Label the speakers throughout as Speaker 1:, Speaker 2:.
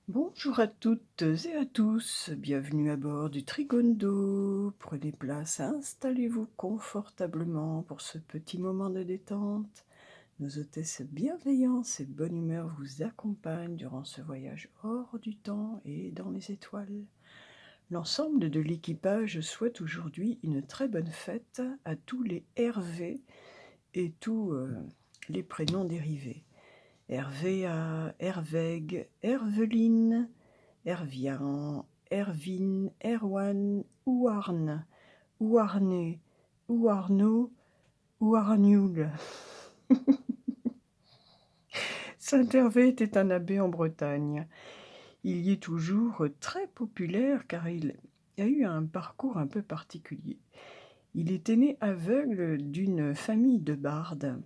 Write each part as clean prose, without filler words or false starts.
Speaker 1: Bonjour à toutes et à tous, bienvenue à bord du Trigondo. Prenez place, installez-vous confortablement pour ce petit moment de détente. Nos hôtesses bienveillance et bonne humeur vous accompagnent durant ce voyage hors du temps et dans les étoiles. L'ensemble de l'équipage souhaite aujourd'hui une très bonne fête à tous les Hervé et tous les prénoms dérivés. Hervé à Hervègue, Herveline, Hervian, Hervine, Erwan, Ouarn, Ouarné, Ouarnaud, Ouarnioul. Saint-Hervé était un abbé en Bretagne. Il y est toujours très populaire car il a eu un parcours un peu particulier. Il était né aveugle d'une famille de bardes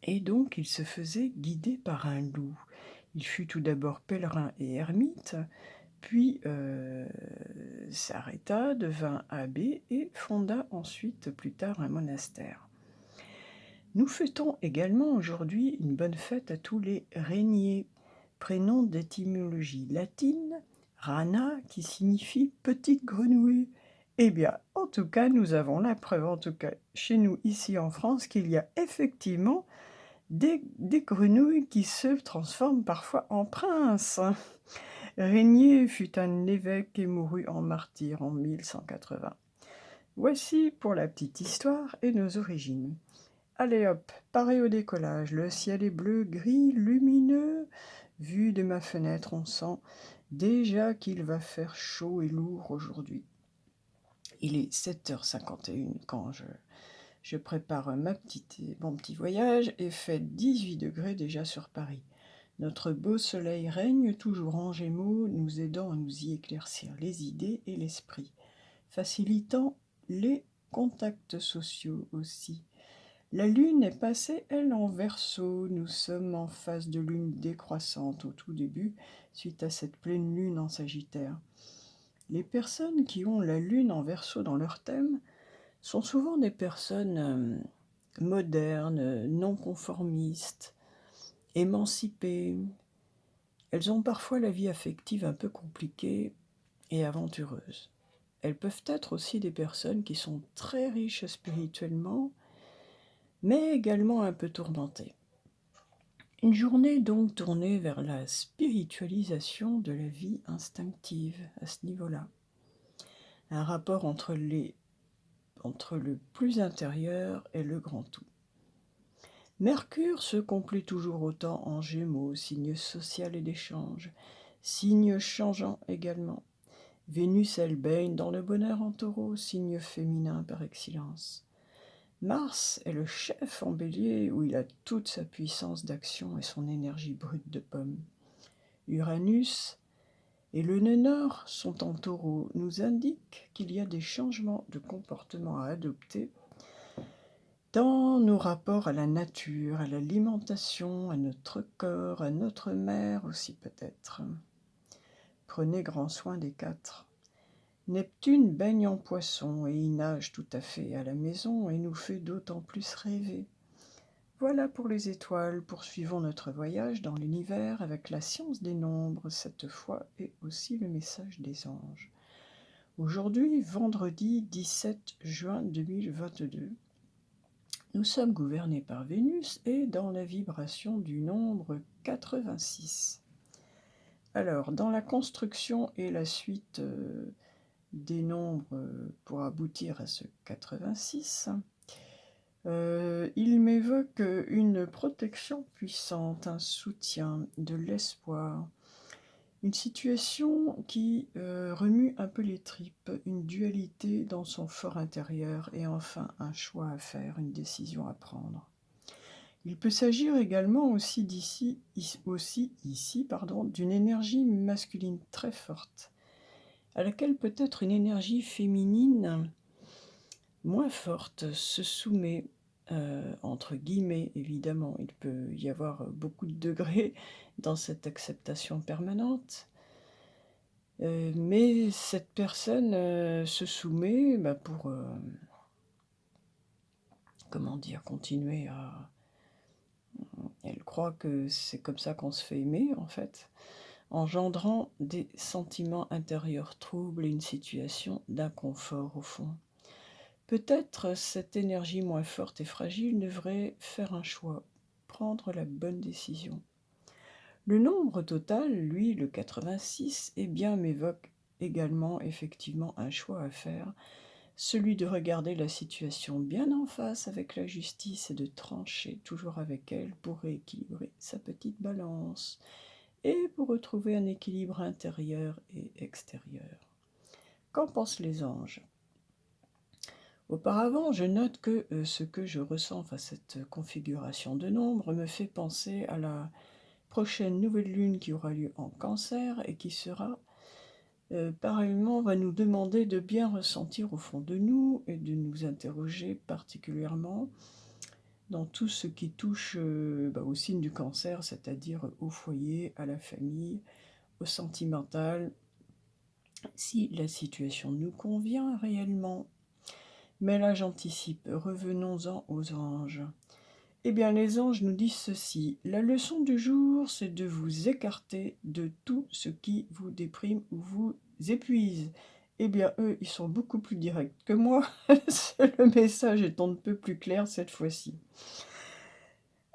Speaker 1: et donc il se faisait guider par un loup. Il fut tout d'abord pèlerin et ermite, puis s'arrêta, devint abbé et fonda ensuite plus tard un monastère. Nous fêtons également aujourd'hui une bonne fête à tous les Régniers, prénom d'étymologie latine, rana, qui signifie petite grenouille. Eh bien, en tout cas, nous avons la preuve, en tout cas chez nous ici en France, qu'il y a effectivement des grenouilles qui se transforment parfois en princes. Régnier fut un évêque et mourut en martyr en 1180. Voici pour la petite histoire et nos origines. Allez hop, pareil au décollage, le ciel est bleu, gris, lumineux. Vu de ma fenêtre, on sent déjà qu'il va faire chaud et lourd aujourd'hui. Il est 7h51 quand je prépare mon petit voyage et fait 18 degrés déjà sur Paris. Notre beau soleil règne toujours en Gémeaux, nous aidant à nous y éclaircir les idées et l'esprit, facilitant les contacts sociaux aussi. La lune est passée, elle, en Verseau. Nous sommes en phase de lune décroissante au tout début, suite à cette pleine lune en Sagittaire. Les personnes qui ont la lune en Verseau dans leur thème sont souvent des personnes modernes, non conformistes, émancipées. Elles ont parfois la vie affective un peu compliquée et aventureuse. Elles peuvent être aussi des personnes qui sont très riches spirituellement, mais également un peu tourmentées. Une journée donc tournée vers la spiritualisation de la vie instinctive à ce niveau-là. Un rapport entre le plus intérieur et le grand tout. Mercure se complaît toujours autant en Gémeaux, signe social et d'échange, signe changeant également. Vénus, elle baigne dans le bonheur en Taureau, signe féminin par excellence. Mars est le chef en Bélier, où il a toute sa puissance d'action et son énergie brute de pomme. Uranus et le nœud nord sont en Taureau, nous indiquent qu'il y a des changements de comportement à adopter dans nos rapports à la nature, à l'alimentation, à notre corps, à notre mère aussi peut-être. Prenez grand soin des quatre. Neptune baigne en Poisson et y nage tout à fait à la maison et nous fait d'autant plus rêver. Voilà pour les étoiles, poursuivons notre voyage dans l'univers avec la science des nombres cette fois et aussi le message des anges. Aujourd'hui, vendredi 17 juin 2022, nous sommes gouvernés par Vénus et dans la vibration du nombre 86. Alors, dans la construction et la suite des nombres pour aboutir à ce 86, il m'évoque une protection puissante, un soutien, de l'espoir, une situation qui remue un peu les tripes, une dualité dans son fort intérieur et enfin un choix à faire, une décision à prendre. Il peut s'agir également aussi d'une énergie masculine très forte, à laquelle peut-être une énergie féminine moins forte se soumet, entre guillemets évidemment. Il peut y avoir beaucoup de degrés dans cette acceptation permanente, mais cette personne se soumet pour, continuer à... Elle croit que c'est comme ça qu'on se fait aimer, en fait. engendrant des sentiments intérieurs troubles et une situation d'inconfort au fond. Peut-être cette énergie moins forte et fragile devrait faire un choix, prendre la bonne décision. Le nombre total, lui, le 86, eh bien, m'évoque également effectivement un choix à faire, celui de regarder la situation bien en face avec la justice et de trancher toujours avec elle pour rééquilibrer sa petite balance et pour retrouver un équilibre intérieur et extérieur. Qu'en pensent les anges ? Auparavant, je note que ce que je ressens face à cette configuration de nombres me fait penser à la prochaine nouvelle lune qui aura lieu en Cancer et qui sera pareillement va nous demander de bien ressentir au fond de nous et de nous interroger particulièrement dans tout ce qui touche au signe du Cancer, c'est-à-dire au foyer, à la famille, au sentimental, si la situation nous convient réellement. Mais là, j'anticipe. Revenons-en aux anges. Eh bien, les anges nous disent ceci. La leçon du jour, c'est de vous écarter de tout ce qui vous déprime ou vous épuise. Eh bien, eux, ils sont beaucoup plus directs que moi. Le message est on ne peut plus clair cette fois-ci.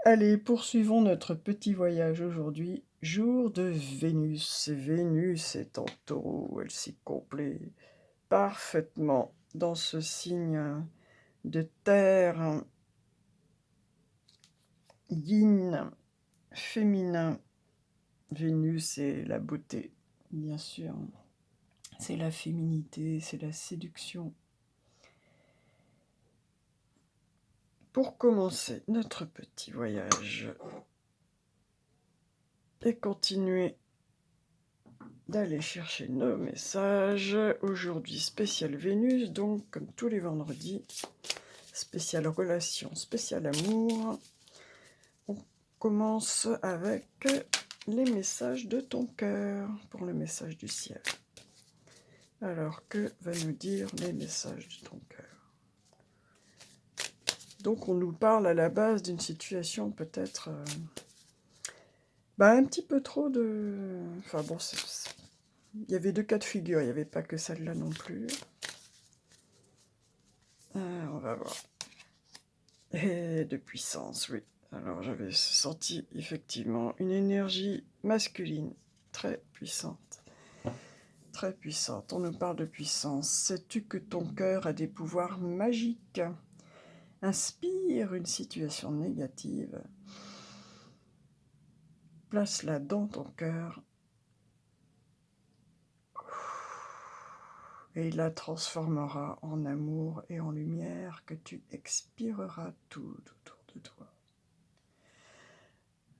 Speaker 1: Allez, poursuivons notre petit voyage aujourd'hui. Jour de Vénus. Vénus est en taureau. Elle s'y complaît parfaitement dans ce signe de terre, yin, féminin. Vénus, c'est la beauté, bien sûr. C'est la féminité, c'est la séduction. Pour commencer notre petit voyage et continuer d'aller chercher nos messages, aujourd'hui spécial Vénus, donc comme tous les vendredis, spécial relation, spécial amour. On commence avec les messages de ton cœur pour le message du ciel. Alors, que va nous dire les messages de ton cœur ? Donc, on nous parle à la base d'une situation peut-être un petit peu trop de... Enfin bon, il y avait deux cas de figure, il n'y avait pas que celle-là non plus. On va voir. Et de puissance, oui. Alors, j'avais senti effectivement une énergie masculine très puissante. Très puissante. On nous parle de puissance. Sais-tu que ton cœur a des pouvoirs magiques ? Inspire une situation négative. Place-la dans ton cœur. Et il la transformera en amour et en lumière que tu expireras tout autour de toi.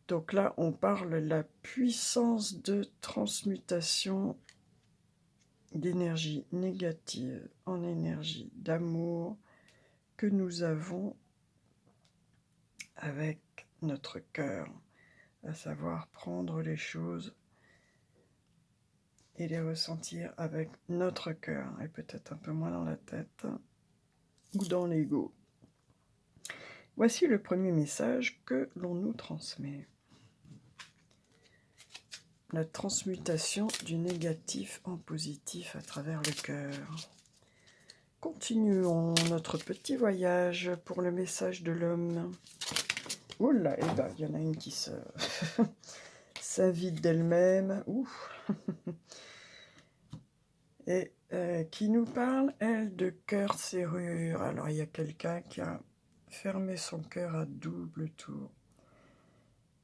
Speaker 1: Donc là, on parle de la puissance de transmutation d'énergie négative en énergie d'amour que nous avons avec notre cœur, à savoir prendre les choses et les ressentir avec notre cœur, et peut-être un peu moins dans la tête ou dans l'ego. Voici le premier message que l'on nous transmet. La transmutation du négatif en positif à travers le cœur. Continuons notre petit voyage pour le message de l'homme. Oh là, eh ben, il y en a une qui s'invite d'elle-même. Et qui nous parle, elle, de cœur serrure. Alors, il y a quelqu'un qui a fermé son cœur à double tour,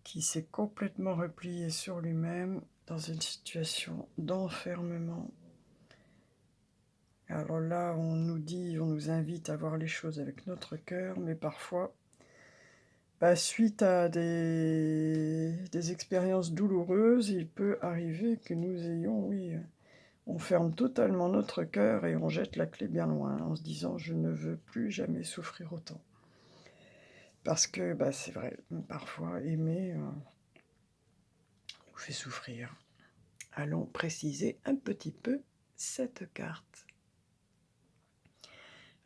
Speaker 1: qui s'est complètement replié sur lui-même dans une situation d'enfermement. Alors là, on nous invite à voir les choses avec notre cœur, mais parfois, suite à des expériences douloureuses, il peut arriver que nous ayons, on ferme totalement notre cœur et on jette la clé bien loin en se disant « je ne veux plus jamais souffrir autant ». Parce que, c'est vrai, parfois, aimer nous fait souffrir. Allons préciser un petit peu cette carte.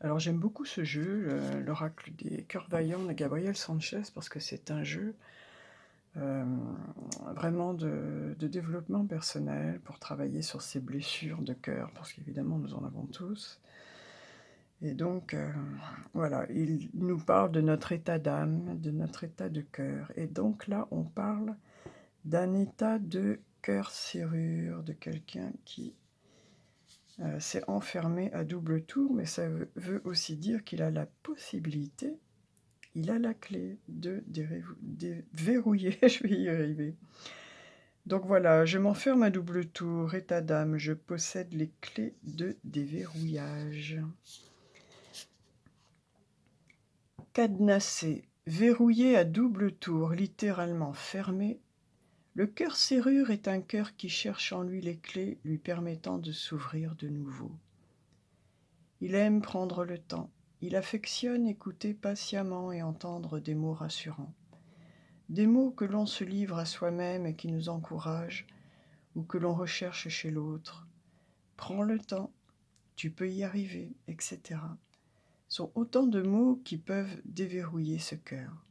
Speaker 1: Alors j'aime beaucoup ce jeu, l'oracle des cœurs vaillants de Gabriel Sanchez, parce que c'est un jeu vraiment de développement personnel pour travailler sur ces blessures de cœur, parce qu'évidemment nous en avons tous. Et donc, voilà, il nous parle de notre état d'âme, de notre état de cœur. Et donc là, on parle d'un état de cœur serrure, de quelqu'un qui s'est enfermé à double tour, mais ça veut aussi dire qu'il a la possibilité, il a la clé de déverrouiller, je vais y arriver. Donc voilà, je m'enferme à double tour, état d'âme, je possède les clés de déverrouillage. Cadenassé, verrouillé à double tour, littéralement fermé, le cœur serrure est un cœur qui cherche en lui les clés lui permettant de s'ouvrir de nouveau. Il aime prendre le temps, il affectionne écouter patiemment et entendre des mots rassurants. Des mots que l'on se livre à soi-même et qui nous encouragent, ou que l'on recherche chez l'autre. Prends le temps, tu peux y arriver, etc. sont autant de mots qui peuvent déverrouiller ce cœur.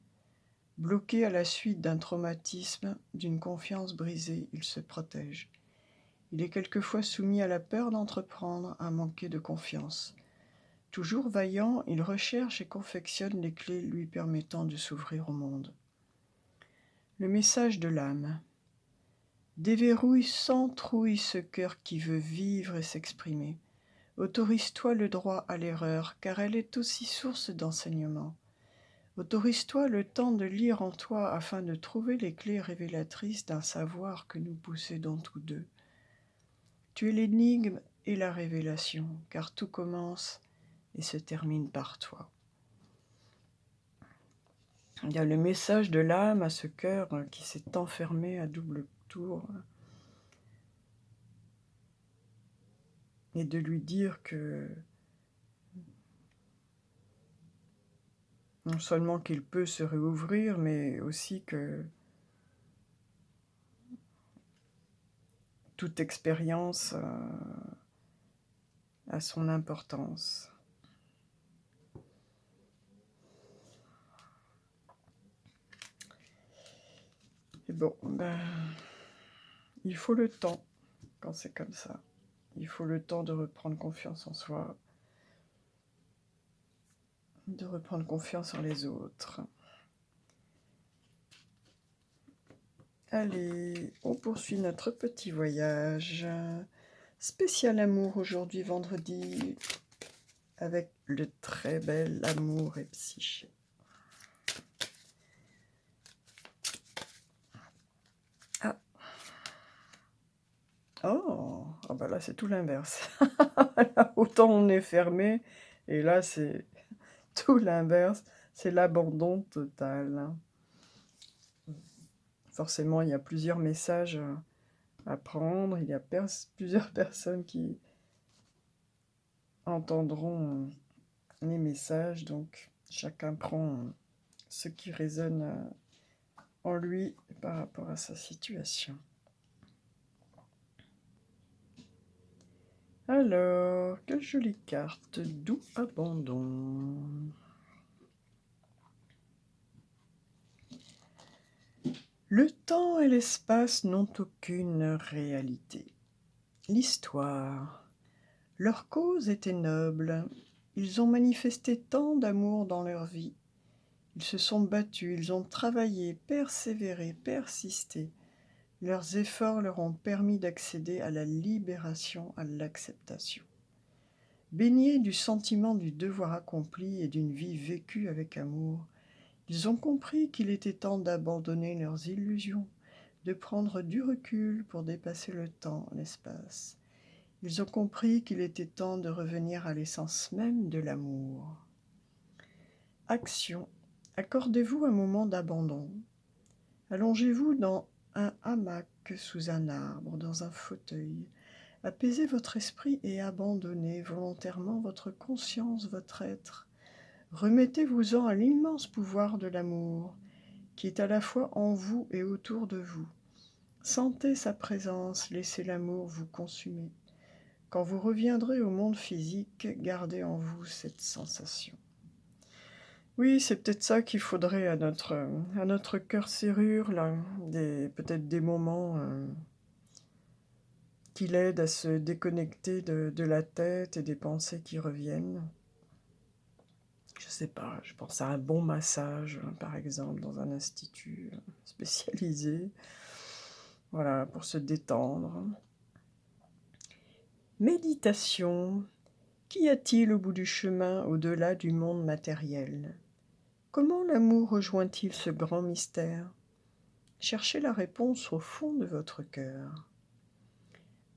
Speaker 1: Bloqué à la suite d'un traumatisme, d'une confiance brisée, il se protège. Il est quelquefois soumis à la peur d'entreprendre, à manquer de confiance. Toujours vaillant, il recherche et confectionne les clés lui permettant de s'ouvrir au monde. Le message de l'âme. Déverrouille sans trouille ce cœur qui veut vivre et s'exprimer. Autorise-toi le droit à l'erreur, car elle est aussi source d'enseignement. Autorise-toi le temps de lire en toi afin de trouver les clés révélatrices d'un savoir que nous possédons tous deux. Tu es l'énigme et la révélation, car tout commence et se termine par toi. Il y a le message de l'âme à ce cœur qui s'est enfermé à double tour et de lui dire que non seulement qu'il peut se réouvrir, mais aussi que toute expérience a son importance. Et bon, il faut le temps quand c'est comme ça. Il faut le temps de reprendre confiance en soi, de reprendre confiance en les autres. Allez, on poursuit notre petit voyage. Spécial amour aujourd'hui, vendredi, avec le très bel amour et psyché. Ah. Oh, ah bah là c'est tout l'inverse. Autant on est fermé, et là c'est tout l'inverse, c'est l'abandon total. Forcément, il y a plusieurs messages à prendre, il y a plusieurs personnes qui entendront les messages, donc chacun prend ce qui résonne en lui par rapport à sa situation. Alors, quelle jolie carte, doux abandon. Le temps et l'espace n'ont aucune réalité. L'histoire. Leur cause était noble. Ils ont manifesté tant d'amour dans leur vie. Ils se sont battus, ils ont travaillé, persévéré, persisté. Leurs efforts leur ont permis d'accéder à la libération, à l'acceptation. Baignés du sentiment du devoir accompli et d'une vie vécue avec amour, ils ont compris qu'il était temps d'abandonner leurs illusions, de prendre du recul pour dépasser le temps, l'espace. Ils ont compris qu'il était temps de revenir à l'essence même de l'amour. Action. Accordez-vous un moment d'abandon. Allongez-vous dans un hamac sous un arbre, dans un fauteuil. Apaisez votre esprit et abandonnez volontairement votre conscience, votre être. Remettez-vous-en à l'immense pouvoir de l'amour, qui est à la fois en vous et autour de vous. Sentez sa présence, laissez l'amour vous consumer. Quand vous reviendrez au monde physique, gardez en vous cette sensation. Oui, c'est peut-être ça qu'il faudrait à notre cœur serrure, là, peut-être des moments qui l'aident à se déconnecter de la tête et des pensées qui reviennent. Je sais pas, je pense à un bon massage, par exemple, dans un institut spécialisé, voilà, pour se détendre. Méditation. Qu'y a-t-il au bout du chemin, au-delà du monde matériel? Comment l'amour rejoint-il ce grand mystère? Cherchez la réponse au fond de votre cœur.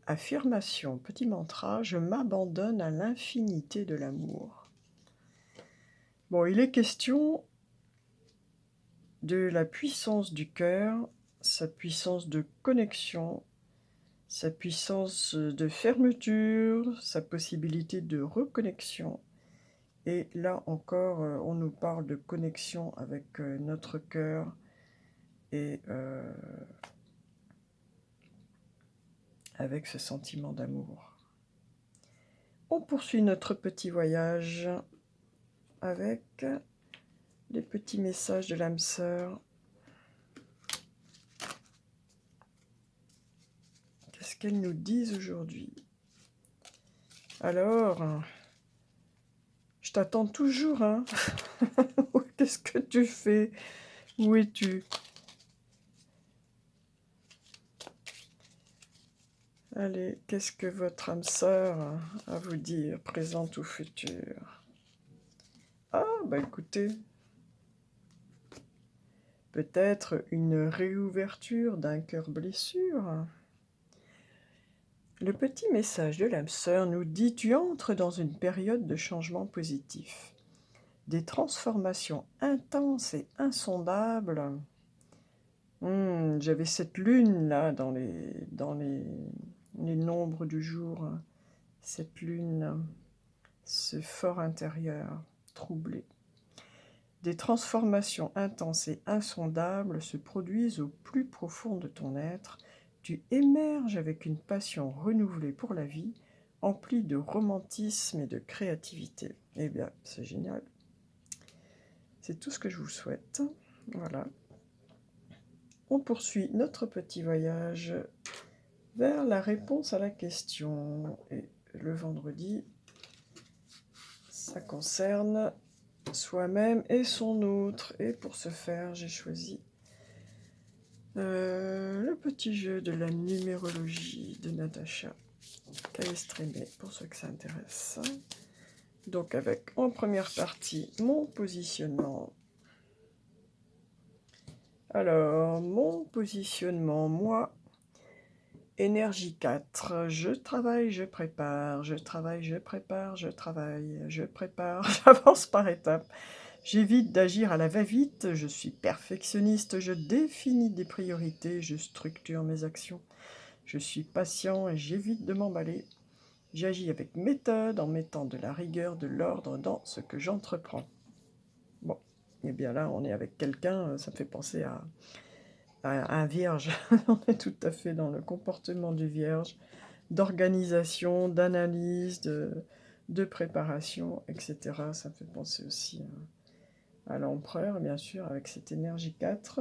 Speaker 1: Affirmation, petit mantra, je m'abandonne à l'infinité de l'amour. Bon, il est question de la puissance du cœur, sa puissance de connexion, sa puissance de fermeture, sa possibilité de reconnexion. Et là encore, on nous parle de connexion avec notre cœur et avec ce sentiment d'amour. On poursuit notre petit voyage avec les petits messages de l'âme sœur. Qu'est-ce qu'elles nous disent aujourd'hui? Alors, je t'attends toujours, hein. Qu'est-ce que tu fais? Où es-tu? Allez, qu'est-ce que votre âme sœur a à vous dire, présente ou future? Ah, bah écoutez, peut-être une réouverture d'un cœur blessure. Le petit message de l'âme sœur nous dit: tu entres dans une période de changement positif, des transformations intenses et insondables. J'avais cette lune là les nombres du jour, cette lune, ce fort intérieur troublé. Des transformations intenses et insondables se produisent au plus profond de ton être. Tu émerges avec une passion renouvelée pour la vie, emplie de romantisme et de créativité. Eh bien, c'est génial. C'est tout ce que je vous souhaite. Voilà. On poursuit notre petit voyage vers la réponse à la question. Et le vendredi, ça concerne soi-même et son autre. Et pour ce faire, j'ai choisi le petit jeu de la numérologie de Natacha Caestrémé, pour ceux que ça intéresse. Donc avec en première partie mon positionnement. Alors, mon positionnement, moi, énergie 4, je travaille, je prépare, je travaille, je prépare, je travaille, je prépare, j'avance par étapes. J'évite d'agir à la va-vite, je suis perfectionniste, je définis des priorités, je structure mes actions. Je suis patient et j'évite de m'emballer. J'agis avec méthode en mettant de la rigueur, de l'ordre dans ce que j'entreprends. Bon, et bien là, on est avec quelqu'un, ça me fait penser à un vierge. On est tout à fait dans le comportement du vierge, d'organisation, d'analyse, de préparation, etc. Ça me fait penser aussi à l'empereur, bien sûr, avec cette énergie 4.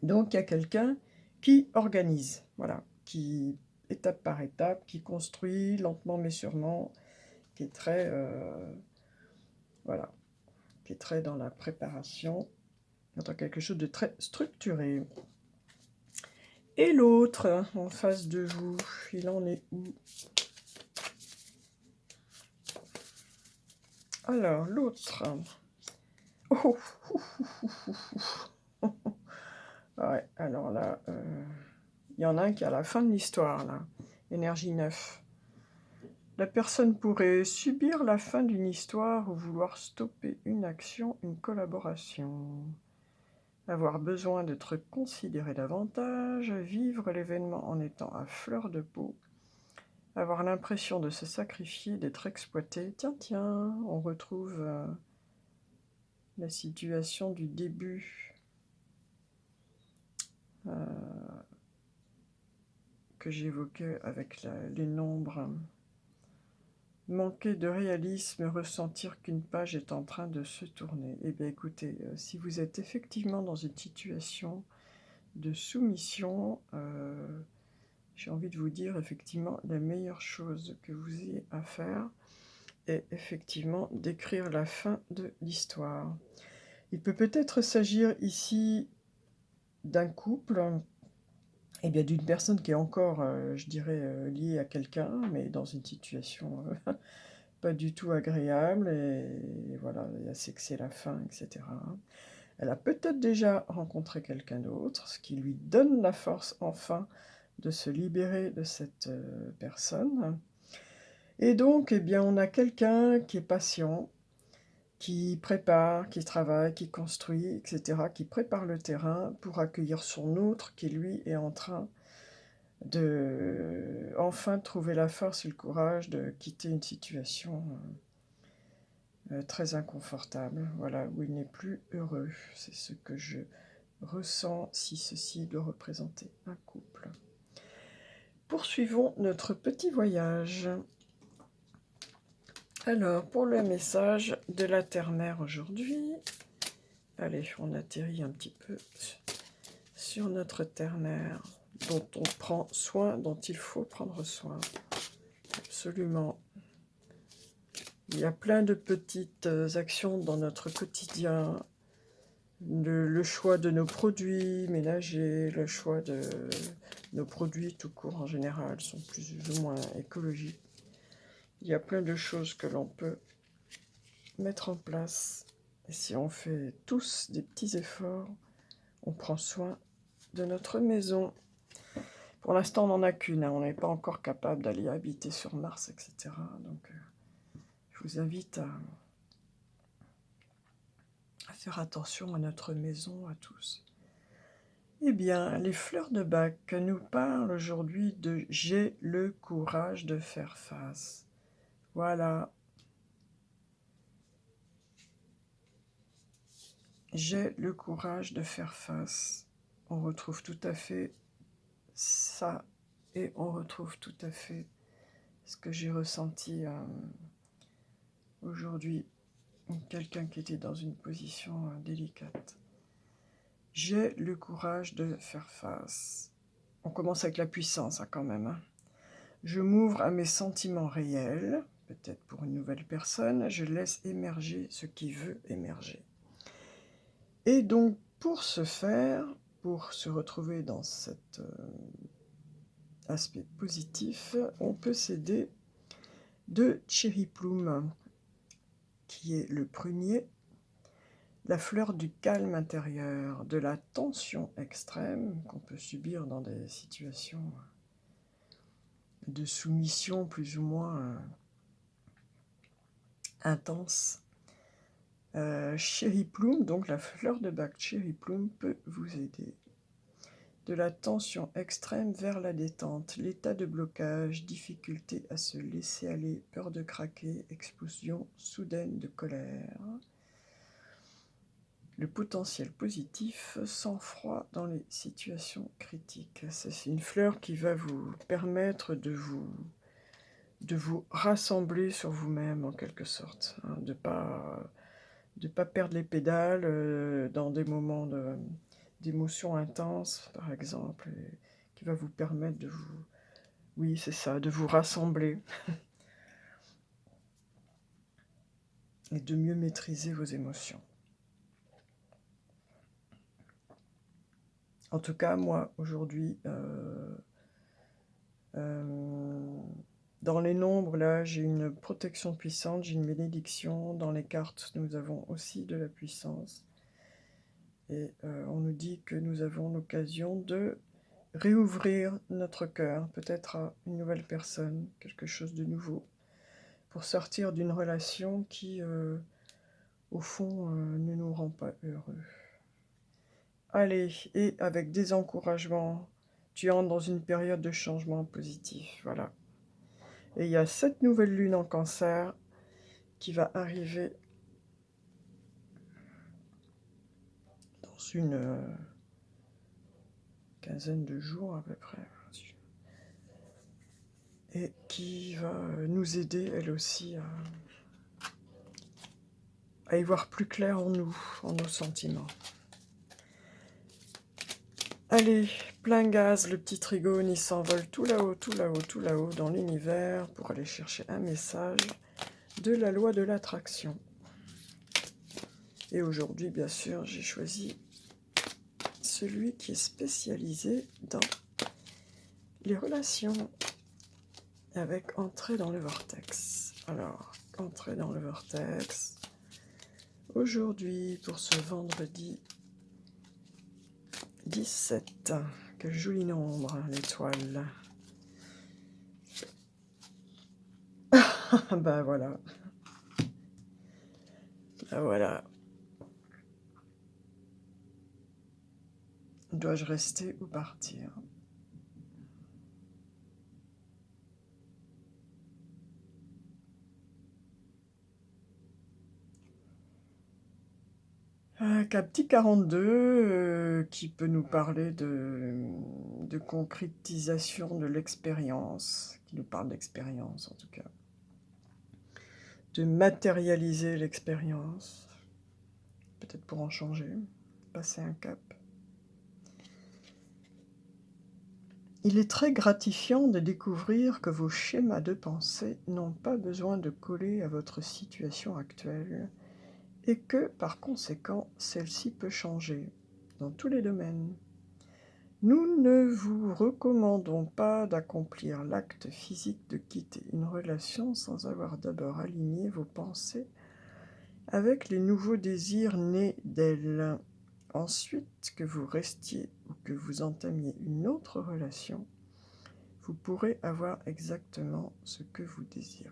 Speaker 1: Donc, il y a quelqu'un qui organise, voilà, qui, étape par étape, qui construit lentement mais sûrement, qui est très, voilà, qui est très dans la préparation, dans quelque chose de très structuré. Et l'autre, en face de vous, il en est où? Alors, l'autre. Oh, ouais, alors là, il y en a un qui est à la fin de l'histoire, là. Énergie 9. La personne pourrait subir la fin d'une histoire ou vouloir stopper une action, une collaboration. Avoir besoin d'être considéré davantage, vivre l'événement en étant à fleur de peau, avoir l'impression de se sacrifier, d'être exploité. Tiens, on retrouve la situation du début que j'évoquais avec les nombres. Manquer de réalisme, ressentir qu'une page est en train de se tourner. Eh bien écoutez, si vous êtes effectivement dans une situation de soumission, j'ai envie de vous dire effectivement la meilleure chose que vous ayez à faire est effectivement d'écrire la fin de l'histoire. Il peut peut-être s'agir ici d'un couple, et bien d'une personne qui est encore, je dirais, liée à quelqu'un, mais dans une situation pas du tout agréable, et voilà, elle sait que c'est la fin, etc. Elle a peut-être déjà rencontré quelqu'un d'autre, ce qui lui donne la force enfin de se libérer de cette personne. Et donc, eh bien, on a quelqu'un qui est patient, qui prépare, qui travaille, qui construit, etc., qui prépare le terrain pour accueillir son autre qui, lui, est en train de enfin trouver la force et le courage de quitter une situation très inconfortable, voilà, où il n'est plus heureux. C'est ce que je ressens si ceci doit représenter un couple. Poursuivons notre petit voyage. Alors, pour le message de la Terre-Mère aujourd'hui, allez, on atterrit un petit peu sur notre Terre-Mère, dont on prend soin, dont il faut prendre soin. Absolument. Il y a plein de petites actions dans notre quotidien. Le choix de nos produits ménagers, le choix de nos produits tout court en général sont plus ou moins écologiques. Il y a plein de choses que l'on peut mettre en place. Et si on fait tous des petits efforts, on prend soin de notre maison. Pour l'instant, on n'en a qu'une. On n'est pas encore capable d'aller habiter sur Mars, etc. Donc, je vous invite à faire attention à notre maison, à tous. Eh bien, les fleurs de Bach nous parlent aujourd'hui de « J'ai le courage de faire face ». Voilà. J'ai le courage de faire face. On retrouve tout à fait ça et on retrouve tout à fait ce que j'ai ressenti aujourd'hui. Quelqu'un qui était dans une position délicate. J'ai le courage de faire face. On commence avec la puissance quand même. Je m'ouvre à mes sentiments réels, peut-être pour une nouvelle personne. Je laisse émerger ce qui veut émerger. Et donc, pour ce faire, pour se retrouver dans cet aspect positif, on peut s'aider de Cherry Plum, qui est le prunier, la fleur du calme intérieur, de la tension extrême qu'on peut subir dans des situations de soumission plus ou moins intenses. Cherry Plum, donc la fleur de Bach Cherry Plum peut vous aider. De la tension extrême vers la détente, l'état de blocage, difficulté à se laisser aller, peur de craquer, explosion soudaine de colère. Le potentiel positif, sang-froid dans les situations critiques. C'est une fleur qui va vous permettre de vous rassembler sur vous-même en quelque sorte, hein, de pas perdre les pédales dans des moments d'émotions intenses, par exemple, et qui va vous permettre de vous, oui, c'est ça, de vous rassembler et de mieux maîtriser vos émotions. En tout cas, moi, aujourd'hui, dans les nombres, là, j'ai une protection puissante, j'ai une bénédiction. Dans les cartes, nous avons aussi de la puissance. Et on nous dit que nous avons l'occasion de réouvrir notre cœur, peut-être à une nouvelle personne, quelque chose de nouveau, pour sortir d'une relation qui, au fond, ne nous rend pas heureux. Allez, et avec des encouragements, tu entres dans une période de changement positif, voilà. Et il y a cette nouvelle lune en Cancer qui va arriver dans une quinzaine de jours à peu près. et qui va nous aider, elle aussi, à y voir plus clair en nous, en nos sentiments. Allez, plein gaz, le petit trigone, il s'envole tout là-haut, tout là-haut, tout là-haut dans l'univers pour aller chercher un message de la loi de l'attraction. Et aujourd'hui, bien sûr, j'ai choisi celui qui est spécialisé dans les relations avec entrée dans le vortex. Alors, entrée dans le vortex. Aujourd'hui, pour ce vendredi 17, quel joli nombre, l'étoile. Ben voilà. Ben voilà. Dois-je rester ou partir? Capti 42, qui peut nous parler de concrétisation de l'expérience, qui nous parle d'expérience en tout cas, de matérialiser l'expérience, peut-être pour en changer, passer un cap. Il est très gratifiant de découvrir que vos schémas de pensée n'ont pas besoin de coller à votre situation actuelle et que, par conséquent, celle-ci peut changer dans tous les domaines. Nous ne vous recommandons pas d'accomplir l'acte physique de quitter une relation sans avoir d'abord aligné vos pensées avec les nouveaux désirs nés d'elle. Ensuite, que vous restiez ou que vous entamiez une autre relation, vous pourrez avoir exactement ce que vous désirez.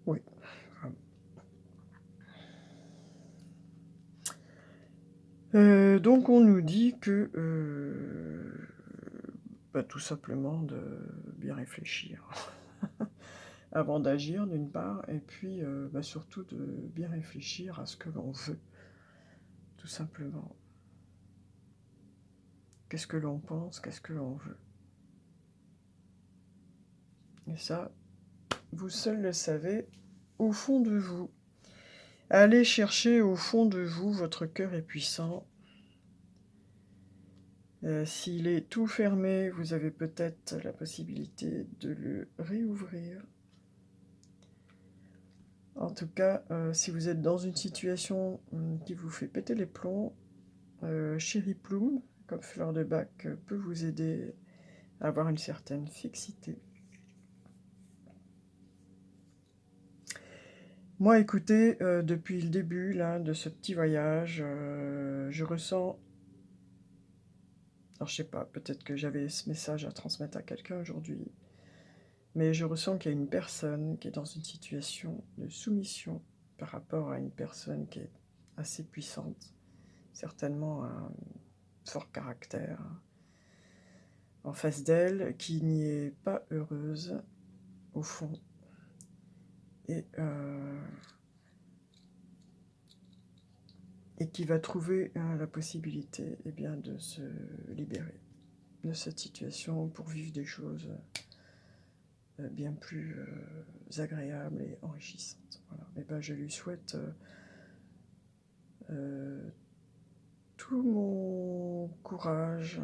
Speaker 1: Oui. Donc on nous dit que tout simplement de bien réfléchir avant d'agir d'une part, et puis surtout de bien réfléchir à ce que l'on veut, tout simplement. Qu'est-ce que l'on pense, qu'est-ce que l'on veut. Et ça, vous seul le savez, au fond de vous. Allez chercher au fond de vous, votre cœur est puissant. S'il est tout fermé, vous avez peut-être la possibilité de le réouvrir. En tout cas, si vous êtes dans une situation qui vous fait péter les plombs, Chéri Plume, comme fleur de bac, peut vous aider à avoir une certaine fixité. Moi, écoutez, depuis le début là, de ce petit voyage, je ressens... Alors, je sais pas, peut-être que j'avais ce message à transmettre à quelqu'un aujourd'hui, mais je ressens qu'il y a une personne qui est dans une situation de soumission par rapport à une personne qui est assez puissante, certainement un fort caractère, en face d'elle, qui n'y est pas heureuse, au fond, et qui va trouver la possibilité de se libérer de cette situation pour vivre des choses bien plus agréables et enrichissantes. Voilà. Je lui souhaite tout mon courage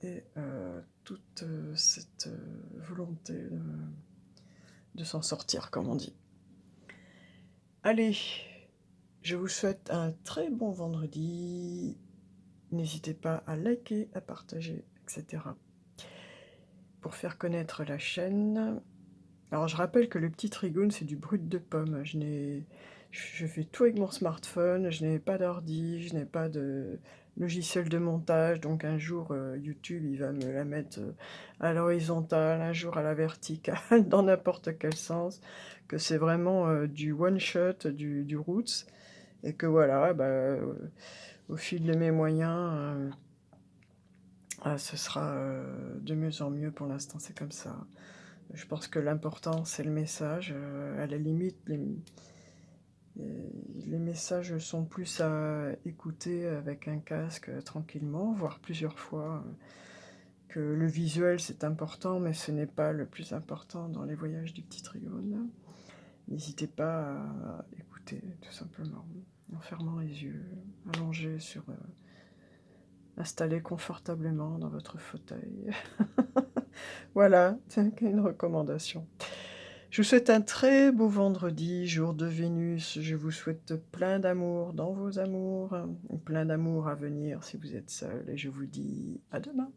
Speaker 1: et toute cette volonté de s'en sortir, comme on dit. Allez, je vous souhaite un très bon vendredi. N'hésitez pas à liker, à partager, etc. pour faire connaître la chaîne. Alors je rappelle que le petit trigone, c'est du brut de pomme. Je fais tout avec mon smartphone, je n'ai pas d'ordi, je n'ai pas de logiciel de montage, donc un jour YouTube il va me la mettre à l'horizontale, un jour à la verticale, dans n'importe quel sens, que c'est vraiment du one shot, du roots, et que voilà, au fil de mes moyens, ce sera de mieux en mieux. Pour l'instant c'est comme ça. Je pense que l'important, c'est le message. À la limite, les messages sont plus à écouter avec un casque tranquillement, voire plusieurs fois. Que le visuel, c'est important, mais ce n'est pas le plus important dans les voyages du petit Trigone. N'hésitez pas à écouter, tout simplement, en fermant les yeux, allongé installé confortablement dans votre fauteuil. Voilà, c'est une recommandation. Je vous souhaite un très beau vendredi, jour de Vénus. Je vous souhaite plein d'amour dans vos amours, plein d'amour à venir si vous êtes seul. Et je vous dis à demain.